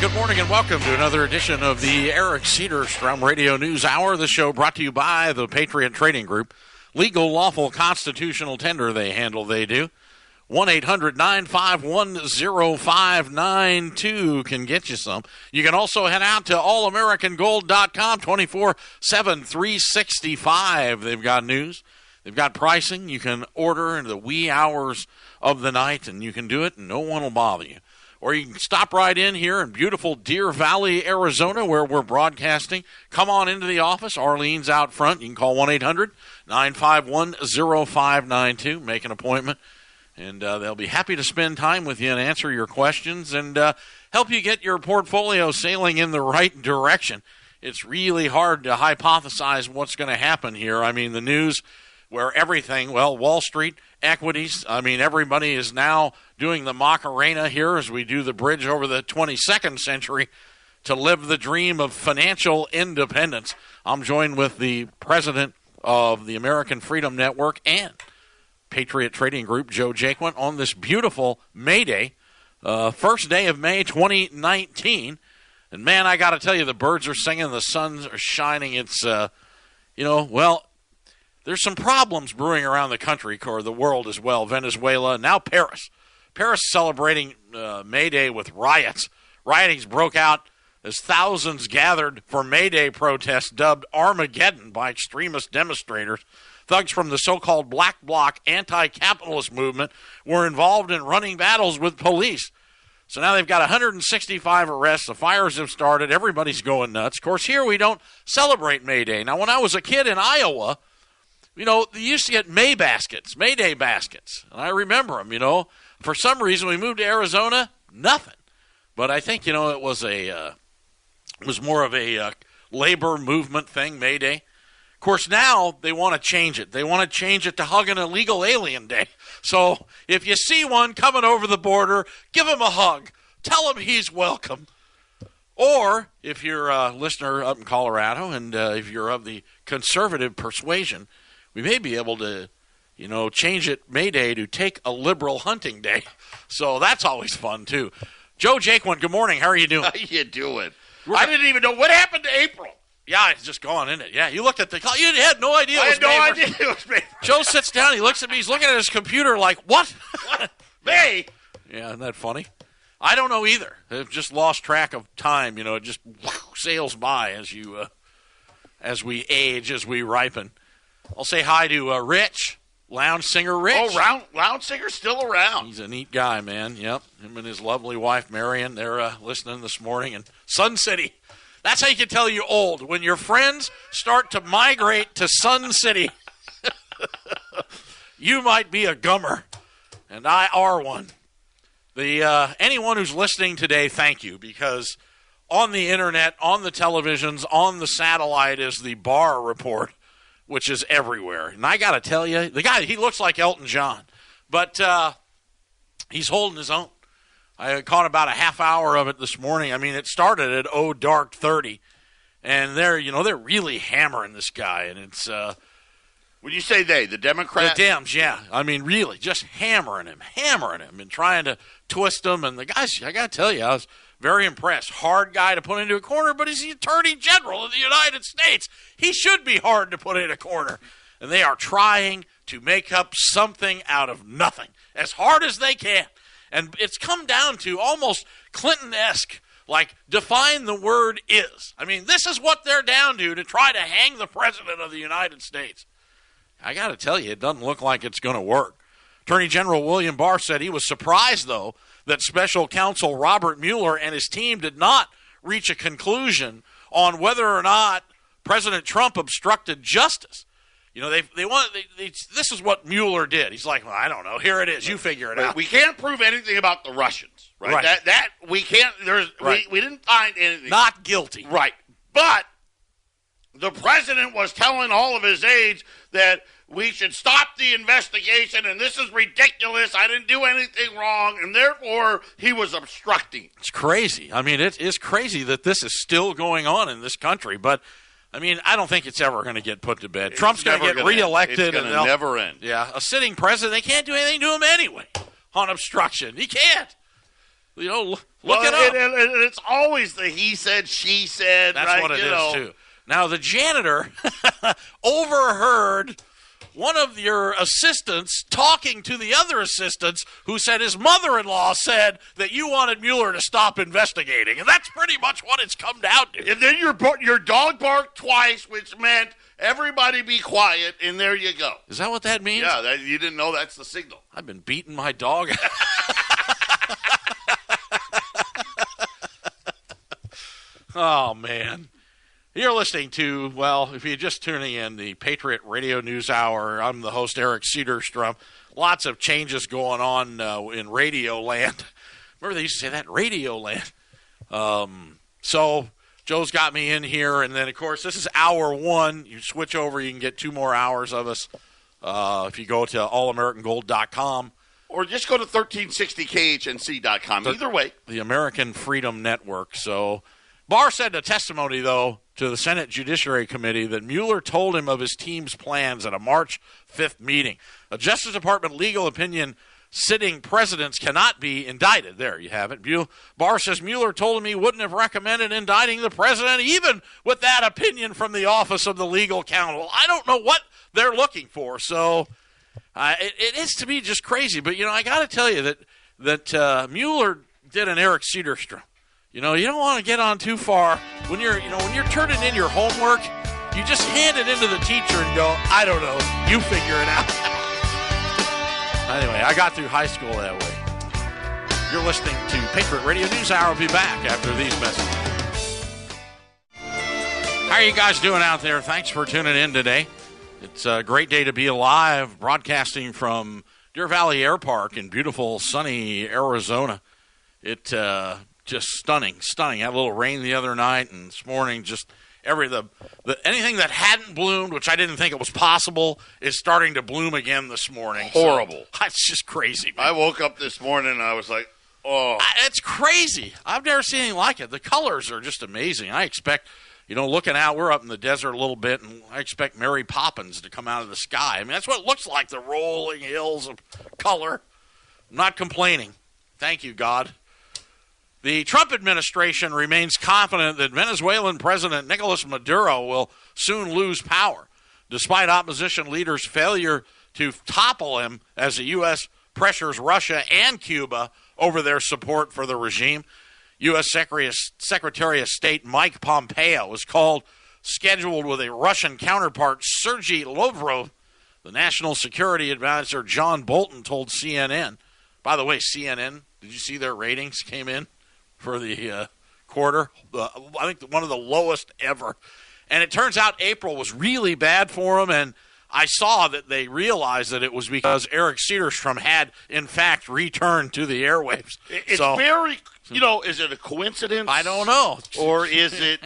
good morning, and welcome to another edition of the Eric Cedarstrom Radio News Hour. The show brought to you by the Patriot Trading Group. Legal, lawful, constitutional tender they handle, they do. 1-800-951-0592 can get you some. You can also head out to allamericangold.com 24/7, 365. They've got news. They've got pricing. You can order in the wee hours of the night, and you can do it, and no one will bother you. Or you can stop right in here in beautiful Deer Valley, Arizona, where we're broadcasting. Come on into the office. Arlene's out front. You can call 1-800-951-0592. Make an appointment. And they'll be happy to spend time with you and answer your questions and help you get your portfolio sailing in the right direction. It's really hard to hypothesize what's going to happen here. I mean, the news where everything, well, Wall Street, equities, I mean, everybody is now doing the Macarena here as we do the bridge over the 22nd century to live the dream of financial independence. I'm joined with the president of the American Freedom Network and Patriot Trading Group, Joe Jaquin, on this beautiful May Day, first day of May 2019. And, man, I got to tell you, the birds are singing, the suns are shining. It's, well, there's some problems brewing around the country, or the world as well. Venezuela, now Paris. Paris celebrating May Day with riots. Riotings broke out as thousands gathered for May Day protests dubbed Armageddon by extremist demonstrators. Thugs from the so-called Black Bloc anti-capitalist movement were involved in running battles with police. So now they've got 165 arrests. The fires have started. Everybody's going nuts. Of course, here we don't celebrate May Day. Now, when I was a kid in Iowa, they used to get May Day baskets. And I remember them, For some reason, we moved to Arizona, nothing. But I think, it was more of a labor movement thing, May Day. Of course, now they want to change it. They want to change it to Hug an Illegal Alien Day. So if you see one coming over the border, give him a hug. Tell him he's welcome. Or if you're a listener up in Colorado and if you're of the conservative persuasion, we may be able to, change it May Day to Take a Liberal Hunting Day. So that's always fun, too. Joe Jaquin, good morning. How are you doing? How you doing? I didn't even know what happened to April. Yeah, it's just gone, isn't it? Yeah, you looked at the clock. You had no idea it was May. I had no idea it was May. Joe sits down. He looks at me. He's looking at his computer like, what? What? May? Yeah, isn't that funny? I don't know either. I've just lost track of time. It just sails by as we age, as we ripen. I'll say hi to Rich, lounge singer Rich. Oh, lounge singer's still around. He's a neat guy, man. Yep, him and his lovely wife, Marion, they're listening this morning. And Sun City. That's how you can tell you're old, when your friends start to migrate to Sun City. You might be a gummer, and I are one. Anyone who's listening today, thank you, because on the internet, on the televisions, on the satellite is the Barr Report, which is everywhere. And I got to tell you, the guy, he looks like Elton John, but he's holding his own. I caught about a half hour of it this morning. I mean, it started at dark 30, and they're really hammering this guy, and it's when you say they, the Democrats? The Dems, yeah. I mean, really, just hammering him, and trying to twist him. And the guys, I got to tell you, I was very impressed. Hard guy to put into a corner, but he's the Attorney General of the United States. He should be hard to put in a corner. And they are trying to make up something out of nothing, as hard as they can. And it's come down to almost Clinton-esque, like, define the word is. I mean, this is what they're down to try to hang the President of the United States. I got to tell you, it doesn't look like it's going to work. Attorney General William Barr said he was surprised, though, that Special Counsel Robert Mueller and his team did not reach a conclusion on whether or not President Trump obstructed justice. This is what Mueller did. He's like, well, I don't know. Here it is. You figure it out. We can't prove anything about the Russians, right? That we can't. We didn't find anything. Not guilty, right? But the president was telling all of his aides that we should stop the investigation, and this is ridiculous. I didn't do anything wrong, and therefore he was obstructing. It's crazy. I mean, it is crazy that this is still going on in this country, but. I mean, I don't think it's ever going to get put to bed. Trump's going to get reelected. It's going to never end. Yeah, a sitting president, they can't do anything to him anyway on obstruction. He can't. Look it up. And it's always the he said, she said. That's right? what it is, too. Now, the janitor overheard one of your assistants talking to the other assistants who said his mother-in-law said that you wanted Mueller to stop investigating. And that's pretty much what it's come down to. And then your dog barked twice, which meant everybody be quiet, and there you go. Is that what that means? Yeah, you didn't know that's the signal. I've been beating my dog. Oh, man. You're listening to, well, if you're just tuning in, the Patriot Radio News Hour. I'm the host, Eric Cedarstrom. Lots of changes going on in Radio Land. Remember they used to say that, Radio Land. So Joe's got me in here, and then, of course, this is hour one. You switch over, you can get 2 more hours of us if you go to allamericangold.com. Or just go to 1360khnc.com. Either way. The American Freedom Network. So Barr said in a testimony, though, to the Senate Judiciary Committee that Mueller told him of his team's plans at a March 5th meeting. A Justice Department legal opinion, sitting presidents cannot be indicted. There you have it. Barr says Mueller told him he wouldn't have recommended indicting the president, even with that opinion from the Office of the Legal Counsel. I don't know what they're looking for, so it is to me just crazy. But, I got to tell you that Mueller did an Eric Cedarstrom. You don't want to get on too far. When you're turning in your homework, you just hand it into the teacher and go, I don't know, you figure it out. Anyway, I got through high school that way. You're listening to Patriot Radio News Hour. I'll be back after these messages. How are you guys doing out there? Thanks for tuning in today. It's a great day to be alive, broadcasting from Deer Valley Air Park in beautiful, sunny Arizona. It just stunning. Had a little rain the other night, and this morning just anything that hadn't bloomed, which I didn't think it was possible, is starting to bloom again this morning. Horrible. So, it's just crazy, man. I woke up this morning and I was like, oh. It's crazy. I've never seen anything like it. The colors are just amazing. I expect, looking out, we're up in the desert a little bit, and I expect Mary Poppins to come out of the sky. I mean, that's what it looks like, the rolling hills of color. I'm not complaining. Thank you, God. The Trump administration remains confident that Venezuelan President Nicolas Maduro will soon lose power, despite opposition leaders' failure to topple him as the U.S. pressures Russia and Cuba over their support for the regime. U.S. Secretary of State Mike Pompeo is scheduled with a Russian counterpart, Sergei Lavrov. The National Security Advisor John Bolton told CNN. By the way, CNN, did you see their ratings came in for the quarter? I think one of the lowest ever. And it turns out April was really bad for them, and I saw that they realized that it was because Eric Cedarstrom had, in fact, returned to the airwaves. It's very, is it a coincidence? I don't know. Or is it,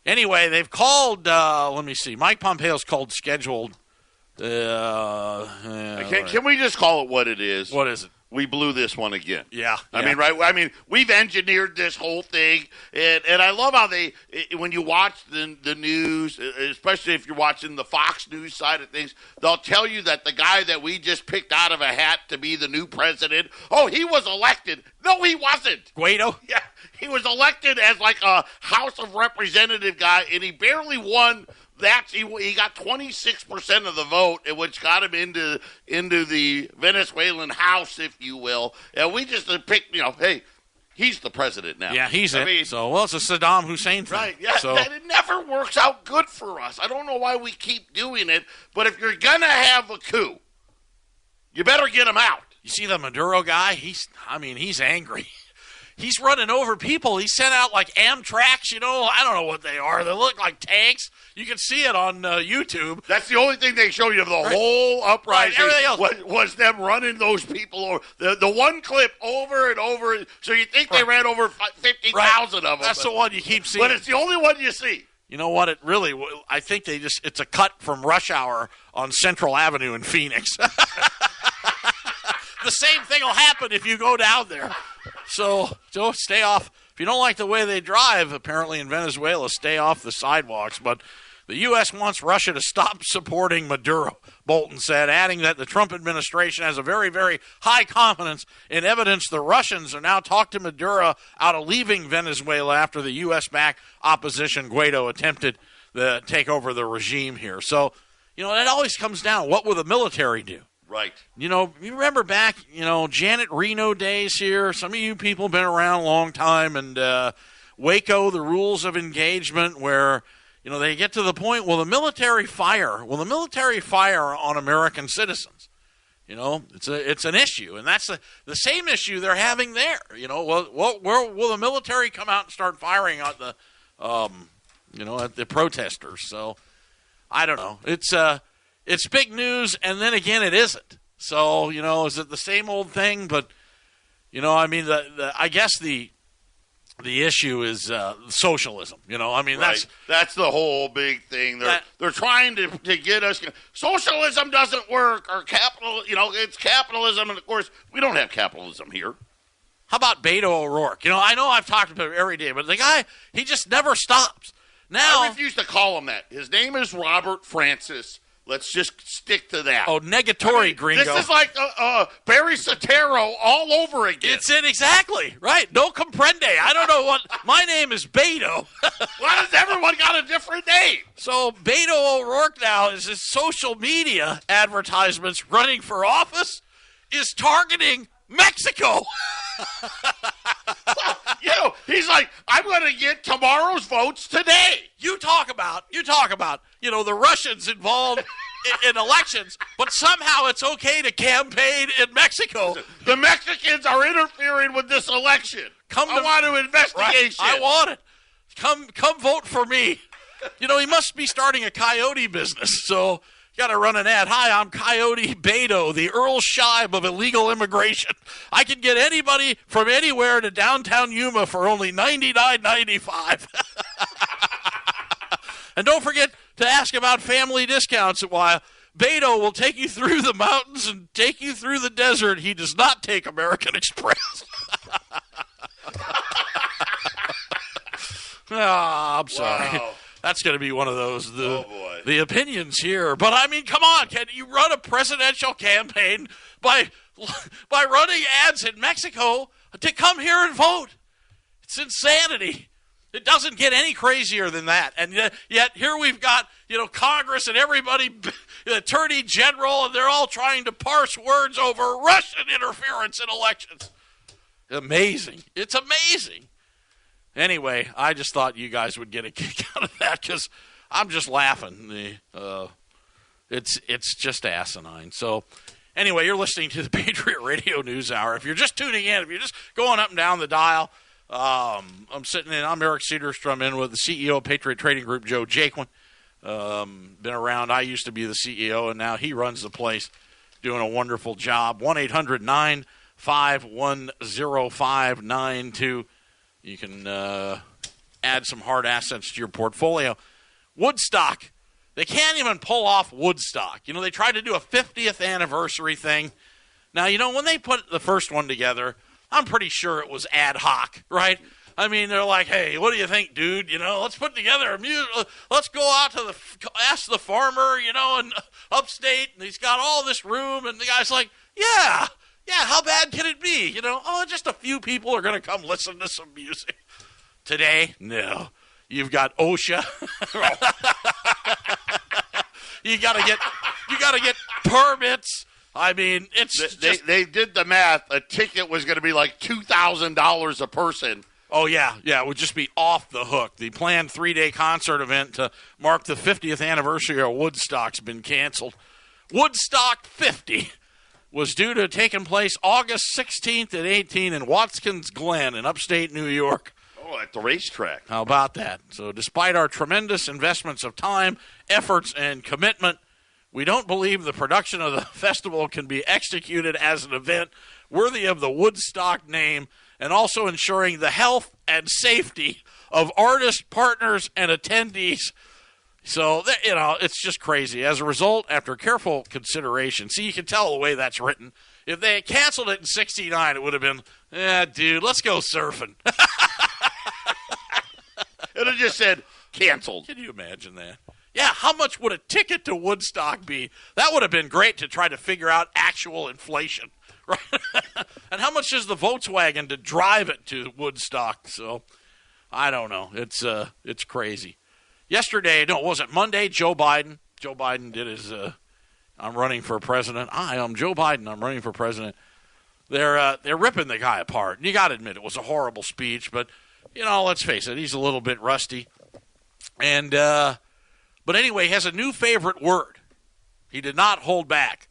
Anyway, they've called, let me see, Mike Pompeo's scheduled. Can we just call it what it is? What is it? We blew this one again. Yeah. I mean, right? I mean, we've engineered this whole thing, and I love how when you watch the news, especially if you're watching the Fox News side of things, they'll tell you that the guy that we just picked out of a hat to be the new president, he was elected. No, he wasn't. Guaido? Yeah, he was elected as like a House of Representative guy, and he barely won. He got 26% of the vote, which got him into the Venezuelan House, if you will. And we just picked, hey, he's the president now. Yeah, he's it. It's a Saddam Hussein thing. Right, yeah, and it never works out good for us. I don't know why we keep doing it, but if you're going to have a coup, you better get him out. You see the Maduro guy? He's angry. He's running over people. He sent out like Amtraks, I don't know what they are. They look like tanks. You can see it on YouTube. That's the only thing they show you of the whole uprising. Right, everything else was them running those people over. The one clip over and over. So you think they ran over 50,000 of them. That's the one you keep seeing. But it's the only one you see. You know what? I think it's a cut from Rush Hour on Central Avenue in Phoenix. The same thing will happen if you go down there. So stay off. If you don't like the way they drive, apparently in Venezuela, stay off the sidewalks. But The U.S. wants Russia to stop supporting Maduro, Bolton said, adding that the Trump administration has a very, very high confidence in evidence the Russians are now talked to Maduro out of leaving Venezuela after the U.S.-backed opposition Guaido attempted to take over the regime here. So, that always comes down. What will the military do? Right. You remember back, Janet Reno days here. Some of you people have been around a long time. And Waco, the rules of engagement where, they get to the point, will the military fire on American citizens? It's an issue. And that's the same issue they're having there. Will the military come out and start firing at the protesters? So I don't know. It's big news, and then again, it isn't. So, is it the same old thing? But, I guess the issue is socialism. Right. That's the whole big thing. They're trying to get us. Socialism doesn't work, or capital. It's capitalism, and of course, we don't have capitalism here. How about Beto O'Rourke? I know I've talked about it every day, but the guy, he just never stops. Now, I refuse to call him that. His name is Robert Francis. Let's just stick to that. Oh, negatory, gringo. This is like Barry Soetoro all over again. It's it, exactly. Right. No comprende. I don't know what. My name is Beto. Why does everyone got a different name? So Beto O'Rourke now is his social media advertisements running for office is targeting Mexico. He's like, I'm going to get tomorrow's votes today. You talk about, the Russians involved in elections, but somehow it's okay to campaign in Mexico. The Mexicans are interfering with this election. I want an investigation. Right, I want it. Come vote for me. He must be starting a coyote business, so got to run an ad. Hi, I'm Coyote Beto, the Earl Scheib of illegal immigration. I can get anybody from anywhere to downtown Yuma for only $99.95. And don't forget to ask about family discounts while Beto will take you through the mountains and take you through the desert. He does not take American Express. I'm sorry. Wow. That's going to be one of those, the opinions here. But, come on. Can you run a presidential campaign by running ads in Mexico to come here and vote? It's insanity. It doesn't get any crazier than that. And yet here we've got, Congress and everybody, the Attorney General, and they're all trying to parse words over Russian interference in elections. Amazing. It's amazing. Anyway, I just thought you guys would get a kick out of that because I'm just laughing. It's just asinine. So, anyway, you're listening to the Patriot Radio News Hour. If you're just tuning in, if you're just going up and down the dial, I'm Eric Cedarstrom in with the CEO of Patriot Trading Group, Joe Jaquin. Been around. I used to be the CEO, and now he runs the place, doing a wonderful job. 1-800-951-0592. You can add some hard assets to your portfolio. Woodstock. They can't even pull off Woodstock. They tried to do a 50th anniversary thing. Now, when they put the first one together, I'm pretty sure it was ad hoc, right? They're like, hey, what do you think, dude? Let's put together a music. Let's go out to ask the farmer, in upstate, and he's got all this room. And the guy's like, yeah, how bad can it be? Just a few people are going to come listen to some music. Today, no. You've got OSHA. You got to get permits. They did the math. A ticket was going to be like $2,000 a person. Oh, yeah. It would just be off the hook. The planned 3-day concert event to mark the 50th anniversary of Woodstock's been canceled. Woodstock 50 was due to have taken place August 16th and 18th in Watkins Glen in upstate New York. Oh, at the racetrack. How about that? So despite our tremendous investments of time, efforts, and commitment, we don't believe the production of the festival can be executed as an event worthy of the Woodstock name and also ensuring the health and safety of artists, partners, and attendees. So, it's just crazy. As a result, after careful consideration, see, you can tell the way that's written. If they had canceled it in 1969, it would have been, dude, let's go surfing. It would have just said, canceled. Can you imagine that? Yeah, how much would a ticket to Woodstock be? That would have been great to try to figure out actual inflation, right? And how much is the Volkswagen to drive it to Woodstock? So, I don't know. It's crazy. Yesterday, no, was it Monday? Joe Biden did his, I'm running for president. Hi, I'm Joe Biden. I'm running for president. They're ripping the guy apart. You got to admit, it was a horrible speech, but, let's face it, he's a little bit rusty. And, but anyway, he has a new favorite word. He did not hold back.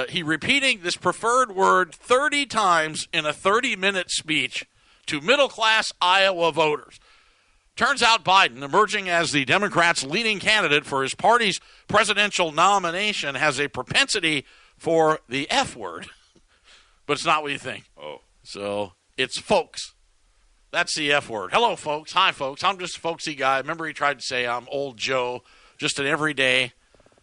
He repeating this preferred word 30 times in a 30-minute speech to middle-class Iowa voters. Turns out Biden, emerging as the Democrats' leading candidate for his party's presidential nomination, has a propensity for the F word. But it's not what you think. Oh. So it's folks. That's the F word. Hello, folks. Hi, folks. I'm just a folksy guy. Remember he tried to say I'm old Joe, just an everyday.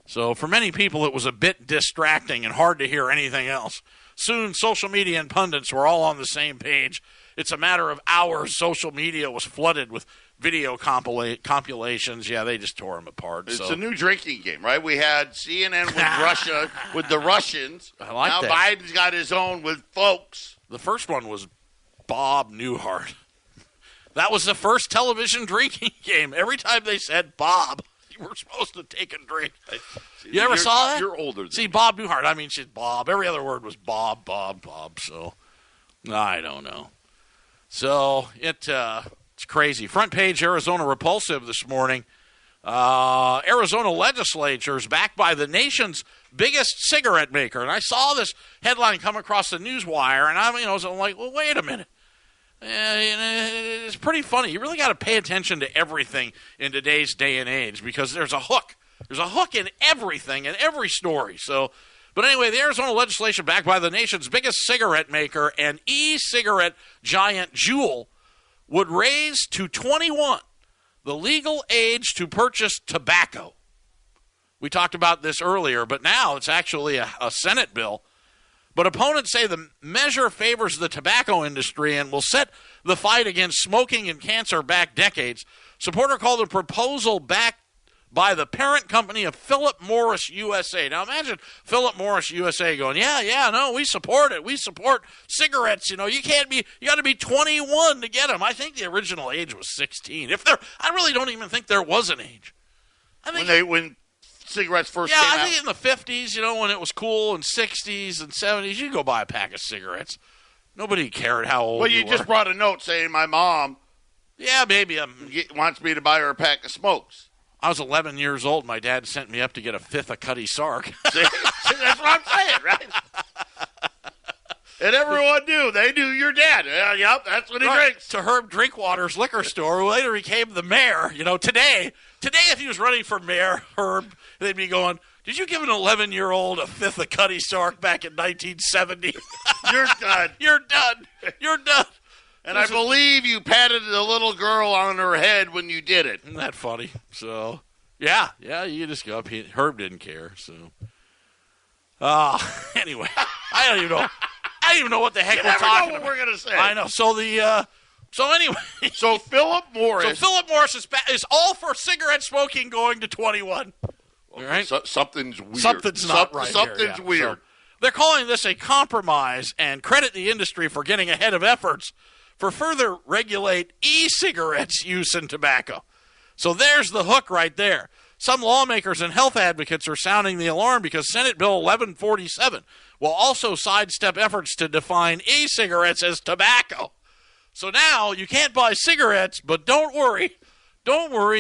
So for many people, it was a bit distracting and hard to hear anything else. Soon, social media and pundits were all on the same page. It's a matter of hours. Social media was flooded with video compilations. Yeah, they just tore them apart. It's a new drinking game, right? We had CNN with Russia, with the Russians. I like now that. Biden's got his own with folks. The first one was Bob Newhart. That was the first television drinking game. Every time they said Bob, you were supposed to take a drink. You ever saw that? You're older than See, me. Bob Newhart. I mean, she's Bob. Every other word was Bob. So, I don't know. So, it's crazy. Front page Arizona Repulsive this morning. Arizona legislature is backed by the nation's biggest cigarette maker. And I saw this headline come across the newswire, and I'm like, well, wait a minute. It's pretty funny. You really got to pay attention to everything in today's day and age because there's a hook. There's a hook in everything, in every story. So, but anyway, the Arizona legislation backed by the nation's biggest cigarette maker and e-cigarette giant Juul would raise to 21 the legal age to purchase tobacco. We talked about this earlier, but now it's actually a Senate bill. But opponents say the measure favors the tobacco industry and will set the fight against smoking and cancer back decades. Supporter called the proposal backed by the parent company of Philip Morris USA. Now imagine Philip Morris USA going, no, we support it. We support cigarettes. You got to be 21 to get them. I think the original age was 16. I really don't even think there was an age. I think when cigarettes first came out. I think in the 50s, when it was cool, and 60s and 70s, you go buy a pack of cigarettes. Nobody cared how old you were. Well, you just brought a note saying my mom maybe wants me to buy her a pack of smokes. I was 11 years old. My dad sent me up to get a fifth of Cutty Sark. See, that's what I'm saying, right? And everyone knew. They knew your dad. Yep, that's what he drinks. To Herb Drinkwater's liquor store, who later became the mayor. Today, if he was running for mayor, Herb, they'd be going, did you give an 11-year-old a fifth of Cutty Sark back in 1970? You're done. You're done. You're done. And I believe you patted the little girl on her head when you did it. Isn't that funny? So, yeah, you just go up. Herb didn't care, so. Anyway, I don't even know what the heck we're talking about. You never know what we're going to say. I know. So anyway. So Philip Morris. is all for cigarette smoking going to 21. All right? Something's weird. Something's not right. Something's weird. So they're calling this a compromise and credit the industry for getting ahead of efforts for further regulate e-cigarettes use in tobacco. So there's the hook right there. Some lawmakers and health advocates are sounding the alarm because Senate Bill 1147 will also sidestep efforts to define e-cigarettes as tobacco. So now you can't buy cigarettes, but don't worry,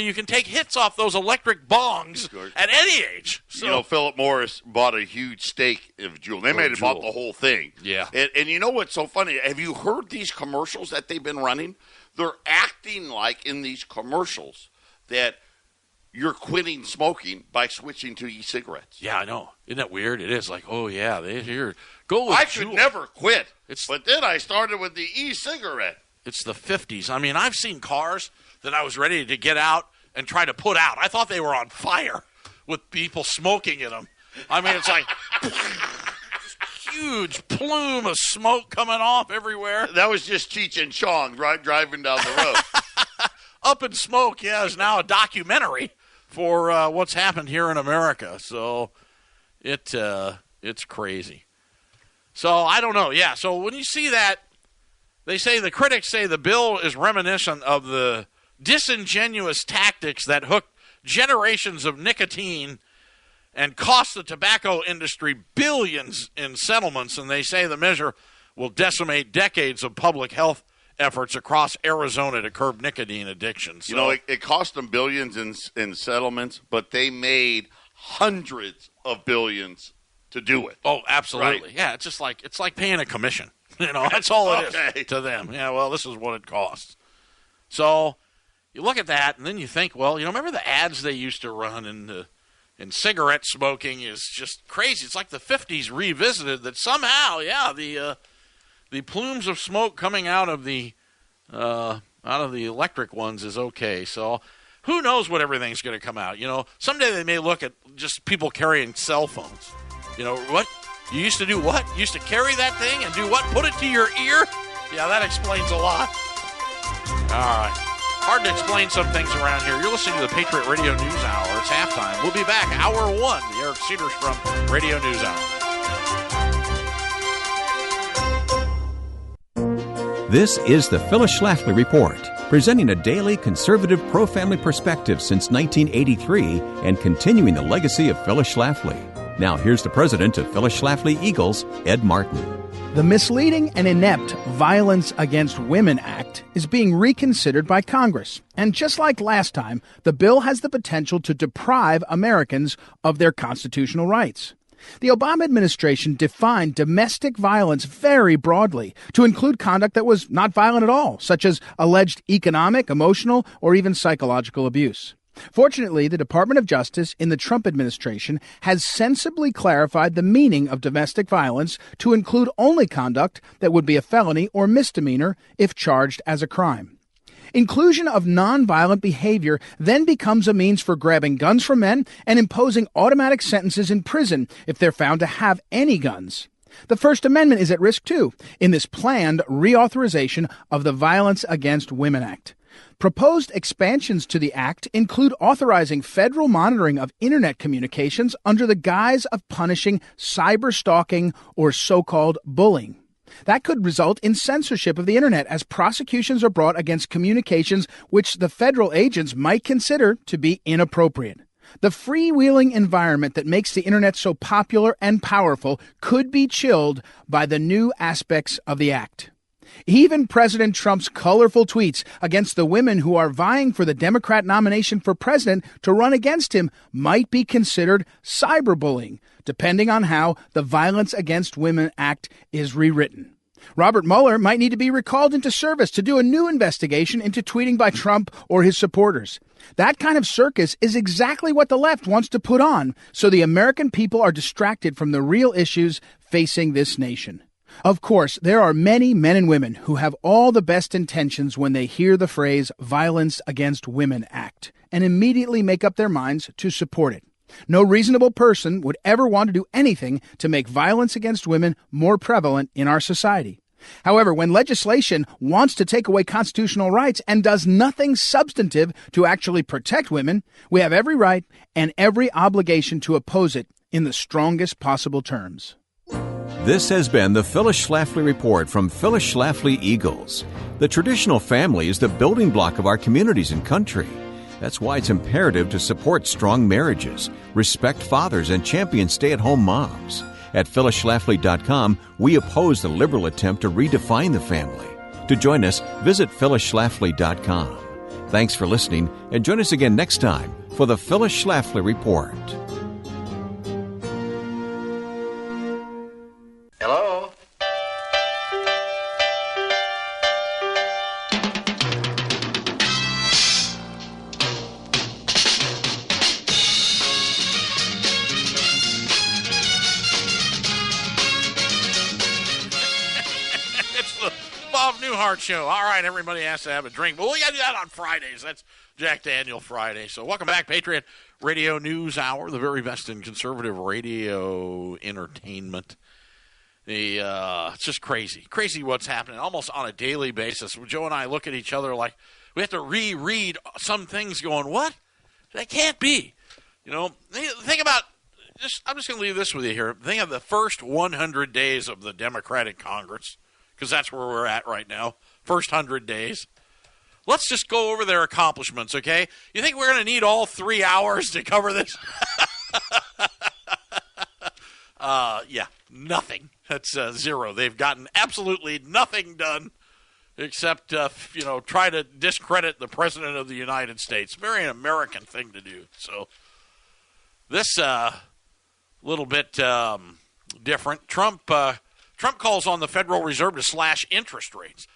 you can take hits off those electric bongs at any age. So, Philip Morris bought a huge stake of Juul. They made it bought the whole thing. Yeah. And you know what's so funny? Have you heard these commercials that they've been running? They're acting like in these commercials that you're quitting smoking by switching to e-cigarettes. Yeah, I know. Isn't that weird? It is like, oh, yeah, go with I Juul. could never quit. But then I started with the e-cigarette. It's the 50s. I mean, I've seen cars that I was ready to get out and try to put out. I thought they were on fire with people smoking in them. I mean, it's like huge plume of smoke coming off everywhere. That was just Cheech and Chong driving down the road. Up in Smoke, is now a documentary for what's happened here in America. So it's crazy. So I don't know. Yeah, so when you see that, the critics say the bill is reminiscent of the disingenuous tactics that hooked generations of nicotine and cost the tobacco industry billions in settlements, and they say the measure will decimate decades of public health efforts across Arizona to curb nicotine addiction. So, it cost them billions in settlements, but they made hundreds of billions to do it. Oh, absolutely. Right? Yeah, it's like paying a commission. That's all it is to them. Yeah, well, this is what it costs. So you look at that, and then you think, well, remember the ads they used to run in cigarette smoking is just crazy. It's like the 50s revisited, that somehow, the plumes of smoke coming out of the electric ones is okay. So who knows what everything's going to come out. Someday they may look at just people carrying cell phones. What? You used to do what? You used to carry that thing and do what? Put it to your ear? Yeah, that explains a lot. All right. Hard to explain some things around here. You're listening to the Patriot Radio News Hour. It's halftime. We'll be back. Hour 1. The Eric Cedarstrom Radio News Hour. This is the Phyllis Schlafly Report, presenting a daily conservative pro-family perspective since 1983 and continuing the legacy of Phyllis Schlafly. Now here's the president of Phyllis Schlafly Eagles, Ed Martin. The misleading and inept Violence Against Women Act is being reconsidered by Congress. And just like last time, the bill has the potential to deprive Americans of their constitutional rights. The Obama administration defined domestic violence very broadly to include conduct that was not violent at all, such as alleged economic, emotional, or even psychological abuse. Fortunately, the Department of Justice in the Trump administration has sensibly clarified the meaning of domestic violence to include only conduct that would be a felony or misdemeanor if charged as a crime. Inclusion of nonviolent behavior then becomes a means for grabbing guns from men and imposing automatic sentences in prison if they're found to have any guns. The First Amendment is at risk, too, in this planned reauthorization of the Violence Against Women Act. Proposed expansions to the act include authorizing federal monitoring of Internet communications under the guise of punishing cyberstalking or so-called bullying. That could result in censorship of the Internet as prosecutions are brought against communications which the federal agents might consider to be inappropriate. The freewheeling environment that makes the Internet so popular and powerful could be chilled by the new aspects of the act. Even President Trump's colorful tweets against the women who are vying for the Democrat nomination for president to run against him might be considered cyberbullying, depending on how the Violence Against Women Act is rewritten. Robert Mueller might need to be recalled into service to do a new investigation into tweeting by Trump or his supporters. That kind of circus is exactly what the left wants to put on, so the American people are distracted from the real issues facing this nation. Of course, there are many men and women who have all the best intentions when they hear the phrase Violence Against Women Act and immediately make up their minds to support it. No reasonable person would ever want to do anything to make violence against women more prevalent in our society. However, when legislation wants to take away constitutional rights and does nothing substantive to actually protect women, we have every right and every obligation to oppose it in the strongest possible terms. This has been the Phyllis Schlafly Report from Phyllis Schlafly Eagles. The traditional family is the building block of our communities and country. That's why it's imperative to support strong marriages, respect fathers, and champion stay-at-home moms. At phyllisschlafly.com, we oppose the liberal attempt to redefine the family. To join us, visit phyllisschlafly.com. Thanks for listening, and join us again next time for the Phyllis Schlafly Report. Hello? It's the Bob Newhart Show. All right, everybody has to have a drink, but we got to do that on Fridays. That's Jack Daniel Friday. So welcome back, Patriot Radio News Hour, the very best in conservative radio entertainment. It's just crazy what's happening almost on a daily basis. Joe and I look at each other like we have to reread some things going, what? That can't be. Think about I'm just going to leave this with you here. Think of the first 100 days of the Democratic Congress, because that's where we're at right now. First 100 days. Let's just go over their accomplishments, okay? You think we're going to need all 3 hours to cover this? Yeah, nothing. That's zero. They've gotten absolutely nothing done except, try to discredit the President of the United States. Very American thing to do. So this little bit different. Trump calls on the Federal Reserve to slash interest rates.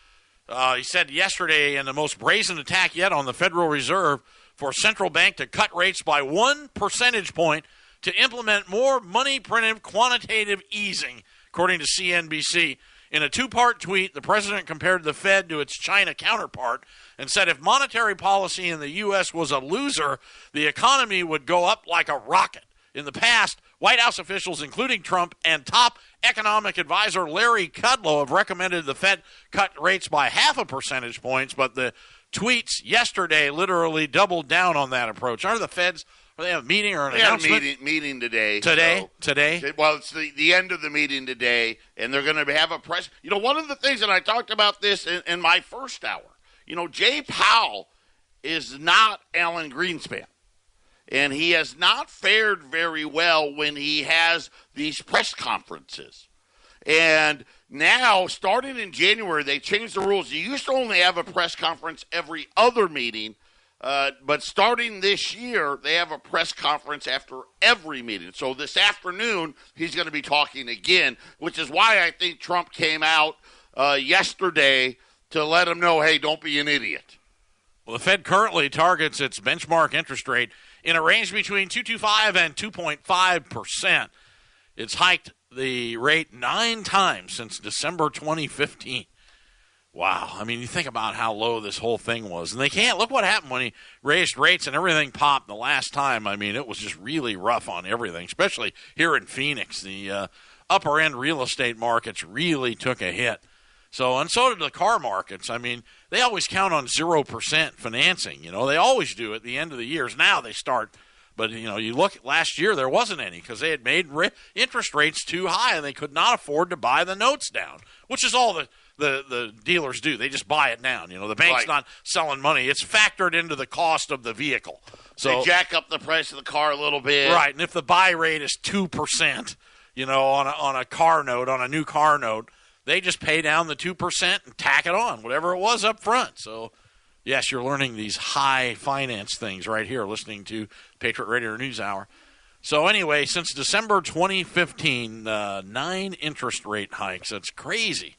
He said yesterday in the most brazen attack yet on the Federal Reserve for a central bank to cut rates by 1 percentage point to implement more money-printed quantitative easing, according to CNBC. In a two-part tweet, the president compared the Fed to its China counterpart and said if monetary policy in the U.S. was a loser, the economy would go up like a rocket. In the past, White House officials, including Trump and top economic advisor Larry Kudlow, have recommended the Fed cut rates by 0.5 percentage points, but the tweets yesterday literally doubled down on that approach. Are the Feds, are they have a meeting or an announcement? They have a meeting today. Today? Well, it's the end of the meeting today, and they're going to have a press. One of the things that I talked about this in my first hour, Jay Powell is not Alan Greenspan. And he has not fared very well when he has these press conferences. And now, starting in January, they changed the rules. You used to only have a press conference every other meeting, but starting this year, they have a press conference after every meeting. So this afternoon, he's going to be talking again, which is why I think Trump came out yesterday to let him know, hey, don't be an idiot. Well, the Fed currently targets its benchmark interest rate in a range between 2.25 and 2.5%. It's hiked the rate 9 times since December 2015. Wow. I mean, you think about how low this whole thing was. And they can't. Look what happened when he raised rates and everything popped the last time. I mean, it was just really rough on everything, especially here in Phoenix. The upper-end real estate markets really took a hit. So did the car markets. I mean, they always count on 0% financing. They always do at the end of the years. Now they start. But, you look at last year, there wasn't any because they had made interest rates too high and they could not afford to buy the notes down, which is all the dealers do. They just buy it down. The bank's not selling money. It's factored into the cost of the vehicle. So they jack up the price of the car a little bit. Right, and if the buy rate is 2%, on a car note, on a new car note, they just pay down the 2% and tack it on, whatever it was up front. So, yes, you're learning these high finance things right here, listening to Patriot Radio News Hour. So, anyway, since December 2015, 9 interest rate hikes. That's crazy.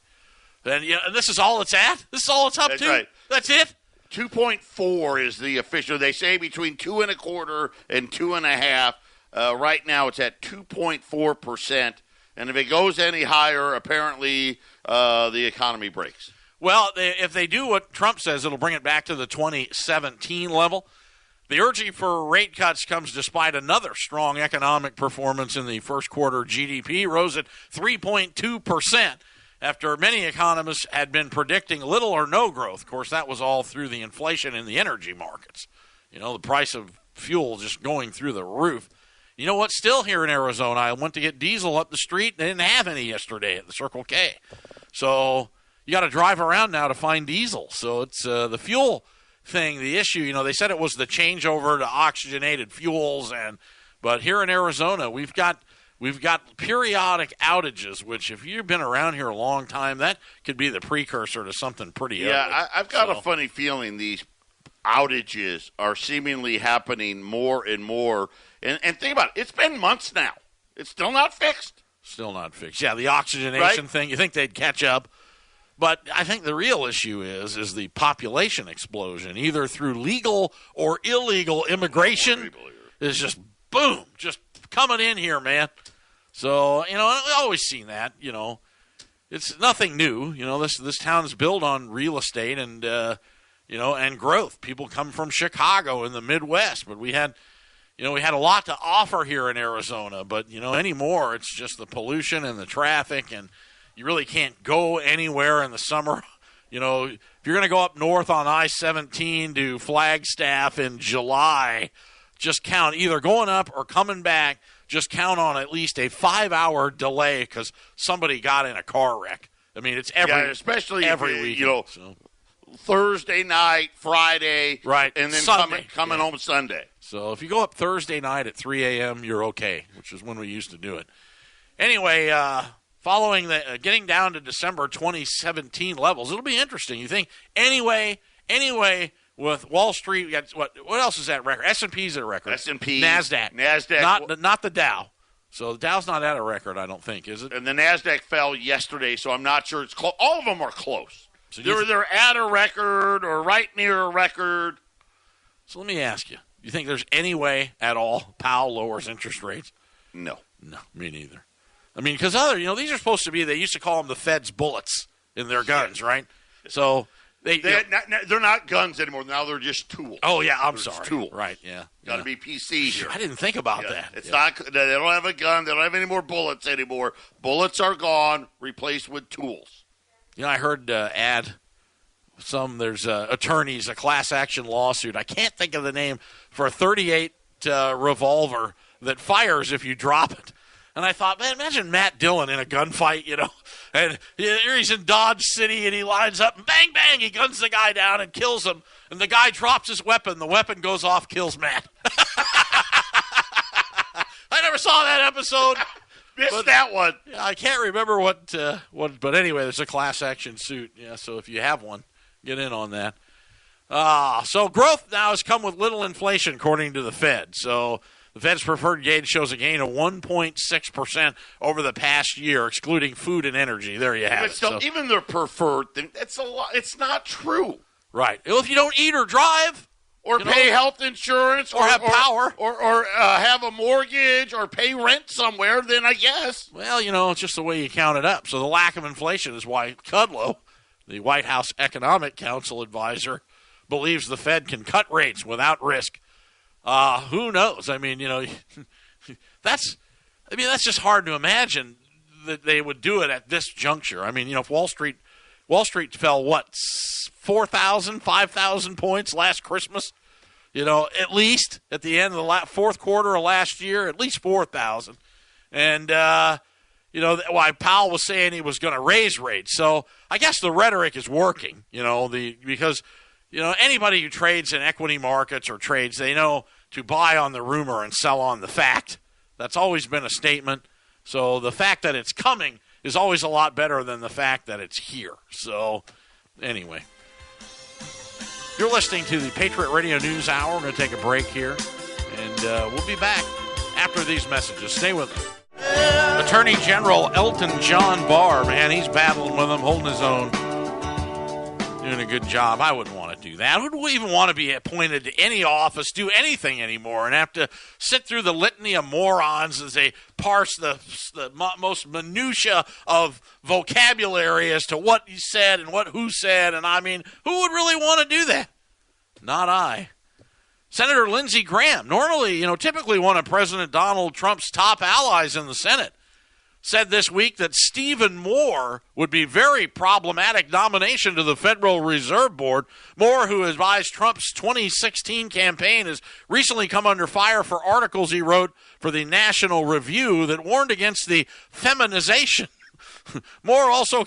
And this is all it's at? This is all it's up That's to? Right. That's it? 2.4 is the official. They say between 2.25 and 2.5. Right now it's at 2.4%. And if it goes any higher, apparently the economy breaks. Well, if they do what Trump says, it'll bring it back to the 2017 level. The urging for rate cuts comes despite another strong economic performance in the first quarter. GDP rose at 3.2% after many economists had been predicting little or no growth. Of course, that was all through the inflation in the energy markets. The price of fuel just going through the roof. You know what? Still here in Arizona, I went to get diesel up the street. They didn't have any yesterday at the Circle K. So you got to drive around now to find diesel. So it's the fuel thing, the issue. They said it was the changeover to oxygenated fuels, but here in Arizona, we've got periodic outages, which if you've been around here a long time, that could be the precursor to something pretty ugly. Yeah, I've got a funny feeling these outages are seemingly happening more and more. And think about it. It's been months now. It's still not fixed. Still not fixed. Yeah, the oxygenation thing, you think they'd catch up. But I think the real issue is the population explosion, either through legal or illegal immigration is just, boom, just coming in here, man. So, I've always seen that, It's nothing new. This town is built on real estate and, and growth. People come from Chicago in the Midwest, but we had a lot to offer here in Arizona, but, anymore it's just the pollution and the traffic, and you really can't go anywhere in the summer. If you're going to go up north on I-17 to Flagstaff in July, just count either going up or coming back. Just count on at least a 5-hour delay because somebody got in a car wreck. I mean, it's especially every week. So. Thursday night, Friday, right, and then Sunday. coming home Sunday. So if you go up Thursday night at 3 a.m., you're okay, which is when we used to do it. Anyway, following the getting down to December 2017 levels, it'll be interesting. You think anyway, with Wall Street, what else is that record? S&P's at a record. S&P, NASDAQ, not the Dow. So the Dow's not at a record, I don't think, is it? And the NASDAQ fell yesterday, so I'm not sure it's close. All of them are close. So they're at a record or right near a record. So let me ask you. You think there's any way at all Powell lowers interest rates? No. No, me neither. I mean, because these are supposed to be, they used to call them the Fed's bullets in their guns, right? So they're not guns anymore. Now they're just tools. Oh, yeah, I'm they're sorry. Tools. Right, yeah. Got to be PC here. I didn't think about that. It's not. They don't have a gun. They don't have any more bullets anymore. Bullets are gone, replaced with tools. I heard there's attorneys, a class action lawsuit. I can't think of the name for a .38 revolver that fires if you drop it. And I thought, man, imagine Matt Dillon in a gunfight, and he's in Dodge City and he lines up and bang, bang, he guns the guy down and kills him. And the guy drops his weapon. The weapon goes off, kills Matt. I never saw that episode. Missed that one. I can't remember what, but anyway, there's a class action suit. Yeah, so if you have one, get in on that. So growth now has come with little inflation, according to the Fed. So the Fed's preferred gauge shows a gain of 1.6% over the past year, excluding food and energy. There you have it. Still, even their preferred, it's a lot. It's not true. Right. Well, if you don't eat or drive, or pay health insurance, or have power, or have a mortgage, or pay rent somewhere, then I guess. Well, it's just the way you count it up. So the lack of inflation is why Kudlow, the White House Economic Council advisor, believes the Fed can cut rates without risk. Who knows? I mean, that's just hard to imagine that they would do it at this juncture. I mean, if Wall Street fell 4,000, 5,000 points last Christmas, at least at the end of the fourth quarter of last year, at least 4,000. And, why Powell was saying he was going to raise rates. So I guess the rhetoric is working, because anybody who trades in equity markets or trades, they know to buy on the rumor and sell on the fact. That's always been a statement. So the fact that it's coming is always a lot better than the fact that it's here. So anyway, you're listening to the Patriot Radio News Hour. We're going to take a break here, and we'll be back after these messages. Stay with us. Attorney General Elton John Barr, man, he's battling with them, holding his own, doing a good job. I wouldn't want to do that. I wouldn't even want to be appointed to any office, do anything anymore, and have to sit through the litany of morons as they parse the most minutia of vocabulary as to what he said and who said. And I mean, who would really want to do that? Not I. Senator Lindsey Graham, normally, typically one of President Donald Trump's top allies in the Senate, said this week that Stephen Moore would be very problematic nomination to the Federal Reserve Board. Moore, who advised Trump's 2016 campaign, has recently come under fire for articles he wrote for the National Review that warned against the feminization. Moore also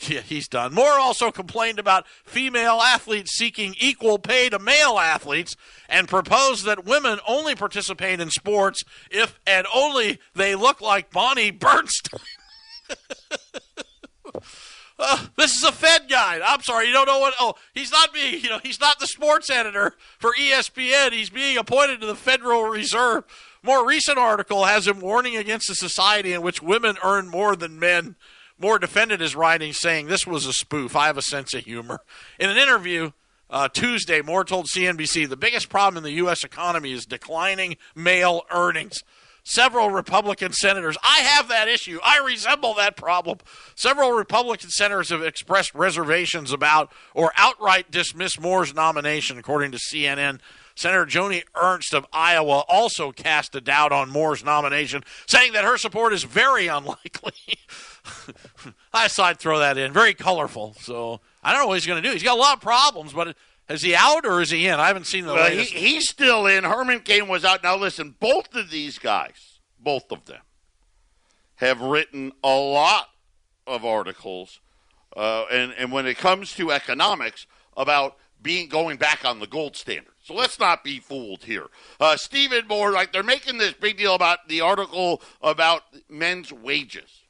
complained about female athletes seeking equal pay to male athletes and proposed that women only participate in sports if and only they look like Bonnie Bernstein. This is a Fed guy. I'm sorry, you don't know what. Oh, he's not he's not the sports editor for ESPN. He's being appointed to the Federal Reserve. More recent article has him warning against a society in which women earn more than men. Moore defended his writing, saying this was a spoof. I have a sense of humor. In an interview Tuesday, Moore told CNBC the biggest problem in the U.S. economy is declining male earnings. Several Republican senators, I have that issue. I resemble that problem. Several Republican senators have expressed reservations about or outright dismissed Moore's nomination, according to CNN. Senator Joni Ernst of Iowa also cast a doubt on Moore's nomination, saying that her support is very unlikely. I thought I'd throw that in. Very colorful. So I don't know what he's going to do. He's got a lot of problems, but Is he out or is he in? I haven't seen the latest. He's still in. Herman Cain was out. Now, listen, both of these guys, both of them, have written a lot of articles, and when it comes to economics, about going back on the gold standard. So let's not be fooled here. Stephen Moore, they're making this big deal about the article about men's wages.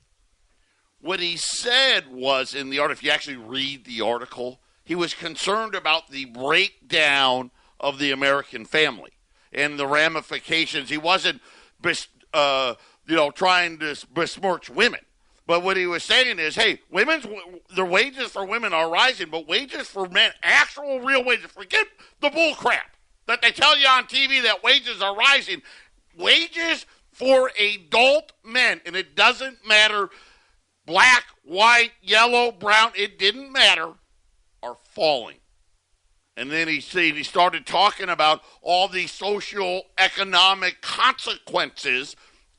What he said was in the article, if you actually read the article, he was concerned about the breakdown of the American family and the ramifications. He wasn't, trying to besmirch women. But what he was saying is, hey, the wages for women are rising, but wages for men, actual real wages, forget the bull crap that they tell you on TV that wages are rising. Wages for adult men, and it doesn't matter black, white, yellow, brown, it didn't matter, are falling. And then he started talking about all the social economic consequences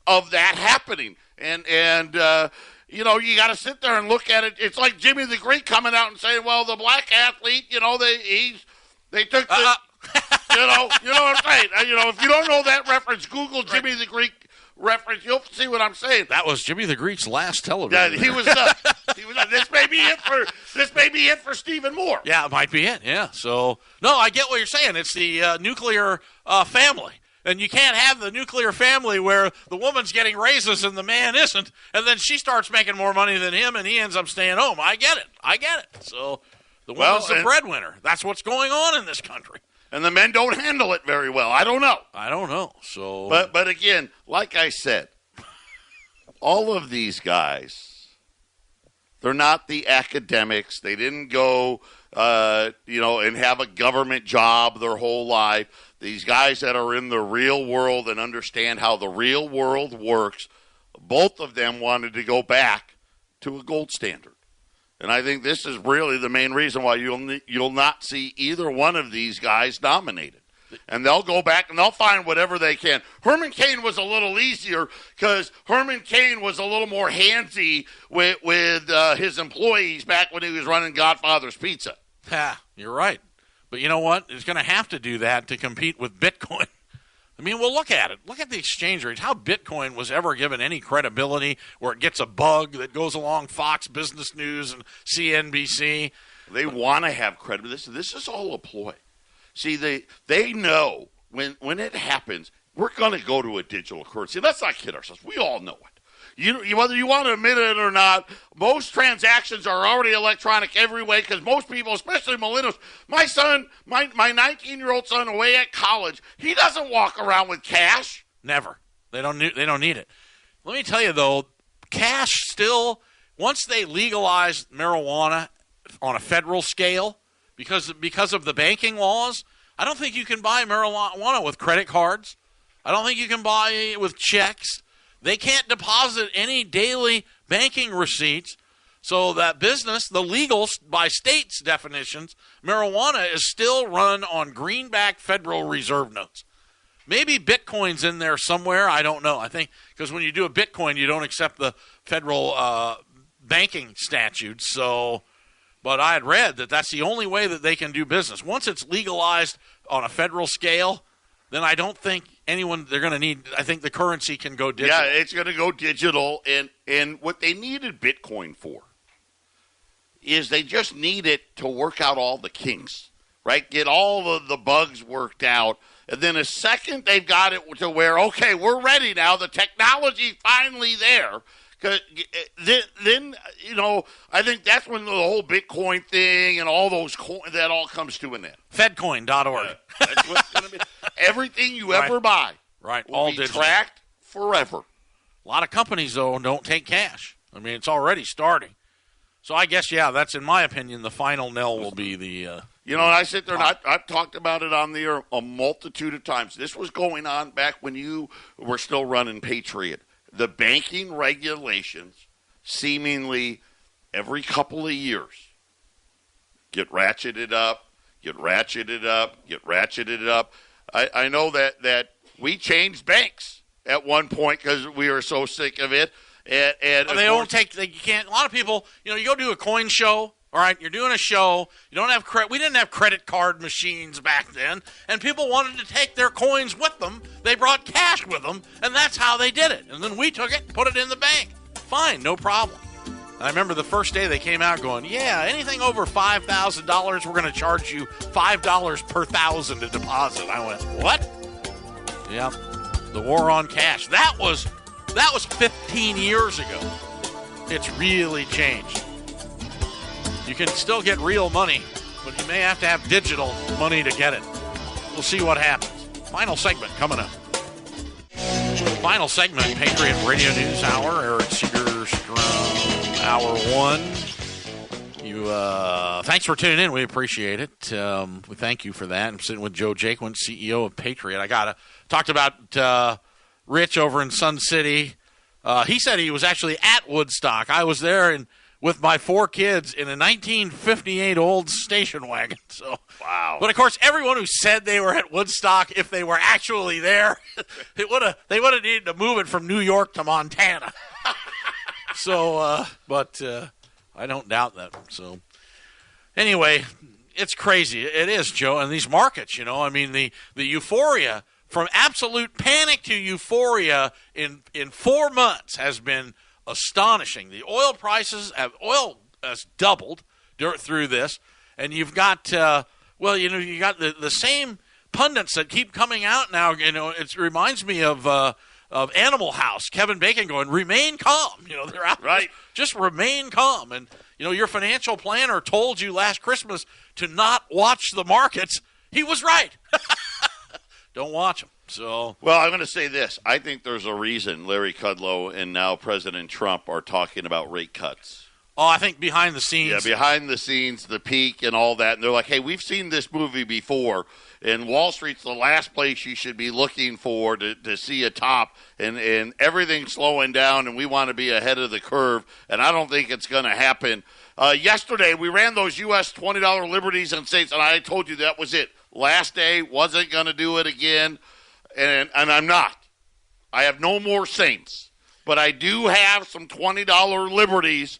of that happening. And you got to sit there and look at it. It's like Jimmy the Greek coming out and saying, well, the black athlete, they took the, you know what I'm saying? If you don't know that reference, Google Jimmy the Greek reference. You'll see what I'm saying. That was Jimmy the Greek's last television. Yeah, he was done. This may be it for Stephen Moore. Yeah, it might be it. Yeah. So, no, I get what you're saying. It's the nuclear family. And you can't have the nuclear family where the woman's getting raises and the man isn't, and then she starts making more money than him, and he ends up staying home. I get it. So the woman's the breadwinner. That's what's going on in this country. And the men don't handle it very well. I don't know. So, but again, like I said, all of these guys, they're not the academics. They didn't go, and have a government job their whole life. These guys that are in the real world and understand how the real world works, both of them wanted to go back to a gold standard. And I think this is really the main reason why you'll not see either one of these guys nominated. And they'll go back and they'll find whatever they can. Herman Cain was a little easier because Herman Cain was a little more handsy with his employees back when he was running Godfather's Pizza. You're right. But you know what? It's going to have to do that to compete with Bitcoin. I mean, well, look at it. Look at the exchange rates. How Bitcoin was ever given any credibility where it gets a bug that goes along Fox Business News and CNBC. They want to have credibility. This is all a ploy. See, they know when it happens, we're going to go to a digital currency. Let's not kid ourselves. We all know it. Whether you want to admit it or not, most transactions are already electronic every way because most people, especially millennials, my son, my 19-year-old son away at college, he doesn't walk around with cash. Never. They don't need it. Let me tell you, though, cash still, once they legalized marijuana on a federal scale, because of the banking laws, I don't think you can buy marijuana with credit cards. I don't think you can buy it with checks. They can't deposit any daily banking receipts. So that business, the legal, by state's definitions, marijuana is still run on greenback Federal Reserve notes. Maybe Bitcoin's in there somewhere. I don't know. I think because when you do a Bitcoin, you don't accept the federal banking statutes. So, but I had read that that's the only way that they can do business. Once it's legalized on a federal scale, then I don't think they're going to need, I think the currency can go digital. Yeah, it's going to go digital. And what they needed Bitcoin for is they just need it to work out all the kinks, right? Get all of the bugs worked out. And then a second they've got it to where, okay, we're ready now. The technology's finally there. Then, I think that's when the whole Bitcoin thing and all those that all comes to an end. Fedcoin.org. That's what's going to be. Everything you ever buy will all be digital. Tracked forever. A lot of companies, though, don't take cash. I mean, it's already starting. So I guess, that's, in my opinion, the final nail will be the... and I sit there and I've talked about it on the air a multitude of times. This was going on back when you were still running Patriot. The banking regulations, seemingly every couple of years, get ratcheted up. I know that we changed banks at one point because we were so sick of it. And they don't take. You can't. A lot of people, you go do a coin show All right, you're doing a show. You don't have we didn't have credit card machines back then, and people wanted to take their coins with them. They brought cash with them, and that's how they did it. And then we took it and put it in the bank. Fine, no problem. And I remember the first day they came out going, yeah, anything over $5,000, we're going to charge you $5 per thousand to deposit. I went, what? Yeah, the war on cash. That was 15 years ago. It's really changed. You can still get real money, but you may have to have digital money to get it. We'll see what happens. Final segment coming up. Final segment, Patriot Radio News Hour. Eric Segerstrom, Hour 1. Thanks for tuning in. We appreciate it. We thank you for that. I'm sitting with Joe Jaquin, CEO of Patriot. Talked about Rich over in Sun City. He said he was actually at Woodstock. I was there with my 4 kids in a 1958 old station wagon. So, wow. But of course, everyone who said they were at Woodstock, if they were actually there, they would have needed to move it from New York to Montana. So, but I don't doubt that. So, anyway, it's crazy. It is, Joe. And these markets, I mean, the euphoria from absolute panic to euphoria in 4 months has been astonishing. The oil prices has doubled through this, and you've got you got the same pundits that keep coming out now. It reminds me of Animal House. Kevin Bacon going, remain calm. They're out right. Just remain calm. And your financial planner told you last Christmas to not watch the markets. He was right. Don't watch them. So, well, I'm going to say this. I think there's a reason Larry Kudlow and now President Trump are talking about rate cuts. Oh, I think behind the scenes. Yeah, behind the scenes, the peak and all that. And they're like, hey, we've seen this movie before, and Wall Street's the last place you should be looking for to see a top, and everything's slowing down, and we want to be ahead of the curve, and I don't think it's going to happen. Yesterday, we ran those U.S. $20 liberties and states, and I told you that was it. Last day, wasn't going to do it again, and I'm not. I have no more Saints, but I do have some $20 liberties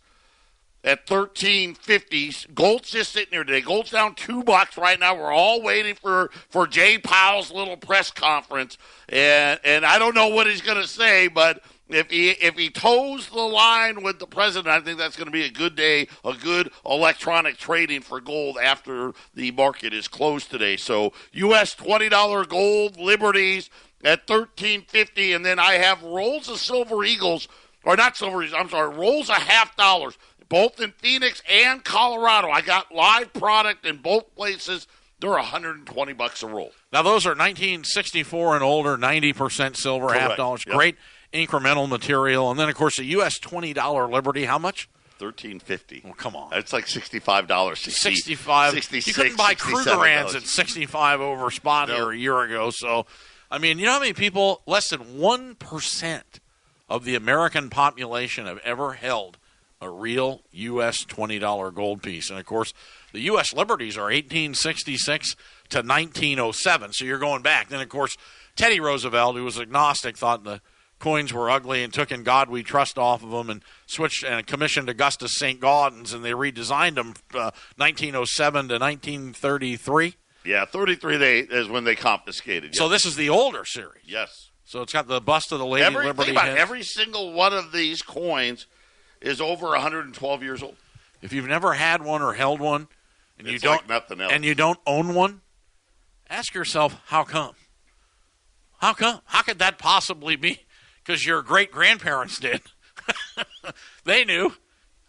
at $13.50. Gold's just sitting there today. Gold's down $2 right now. We're all waiting for Jay Powell's little press conference, and I don't know what he's going to say, but if he toes the line with the president, I think that's going to be a good day, a good electronic trading for gold after the market is closed today. So U.S. $20 gold liberties at $13.50, and then I have rolls of Silver Eagles, or not Silver Eagles, I'm sorry, rolls of $half, both in Phoenix and Colorado. I got live product in both places. They're $120 a roll. Now those are 1964 and older, 90% silver, Correct. $half. Yep. Great incremental material. And then, of course, the U.S. $20 Liberty, how much? $13.50. Well, come on. That's like $65. 65. 66, you couldn't buy Krugerrands $67. at 65 over spot here a year ago. So, I mean, you know how many people, less than 1% of the American population have ever held a real U.S. $20 gold piece. And, of course, the U.S. Liberties are 1866 to 1907. So you're going back. Then, of course, Teddy Roosevelt, who was agnostic, thought the coins were ugly and took In God We Trust off of them and switched and commissioned Augustus St. Gaudens, and they redesigned them 1907 to 1933. Yeah, 33 is when they confiscated. Yes. So this is the older series. Yes. So it's got the bust of the Lady Liberty. Think about it, every single one of these coins is over 112 years old. If you've never had one or held one, and it's you don't, like nothing else. and you don't own one, ask yourself, how come? How come? How could that possibly be? Because your great-grandparents did. They knew.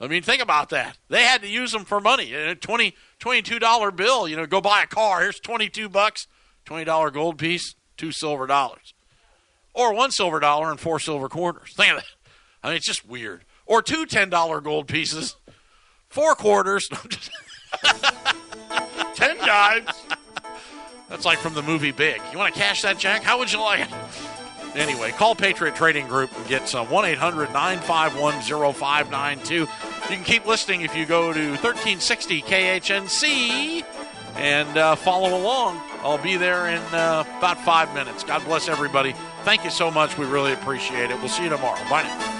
I mean, think about that. They had to use them for money. A $22 bill, go buy a car. Here's $22, $20 gold piece, $2 silver dollars. Or $1 silver dollar and 4 silver quarters. Think of that. I mean, it's just weird. Or 2 $10 gold pieces, 4 quarters. 10 dimes. That's like from the movie Big. You want to cash that check? How would you like it? Anyway, call Patriot Trading Group and get some 1-800-951-0592. You can keep listening if you go to 1360 KHNC and follow along. I'll be there in about 5 minutes. God bless everybody. Thank you so much. We really appreciate it. We'll see you tomorrow. Bye now.